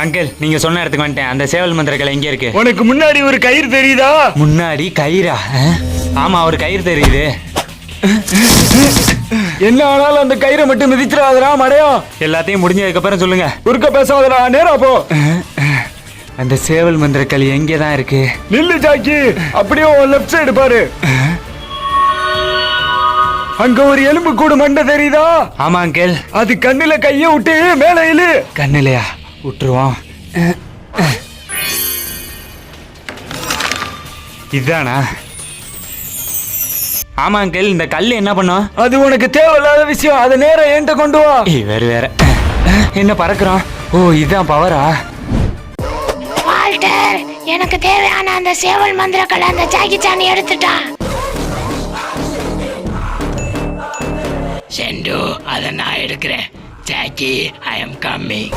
Uncle நீங்க சொன்ன இடத்துக்கு வந்துட்டேன். அந்த சேவல் மந்திரக்கலை எங்க இருக்கு? உனக்கு முன்னாடி ஒரு கயிறு தெரியுதா? முன்னாடி கயிறா? ஆமா ஒரு கயிறு தெரியுது. என்ன ஆனாலும் அந்த கயிறை மட்டும் மிதிச்சிடாதடா மடையா. எல்லாத்தையும் முடிஞ்சதுக்கு அப்புறம் சொல்லுங்க. குறுக்க பேசாதடா, நேரா போ. அந்த சேவல் மந்திரக்கலை எங்கே தான் இருக்கு? நில்லு ஜாக்கி, அப்படியே லெஃப்ட் சைடு பாரு. அங்க ஒரு எலும்பு கூடு மண்டை தெரியுதா? ஆமா அங்கிள். அது கண்ணுல கைய விட்டு மேல இழு. கண்ணுலையா? விட்டுருவோம். இதுதானா? ஆமா அங்கிள். இந்த கல் என்ன பண்ணும்? அது உனக்கு தேவையில்லாத விஷயம். அதை நேரம் என்கிட்ட கொண்டு வா. வேற என்ன பறக்குறோம்? ஓ இதுதான் பவரா? வால்டர், எனக்கு தேவையான அந்த சேவல் மந்திரக்கலை அந்த ஜாக்கி சான் எடுத்துட்டான். செண்டு, அதை நான் எடுக்கிறேன். Jackie, I am coming.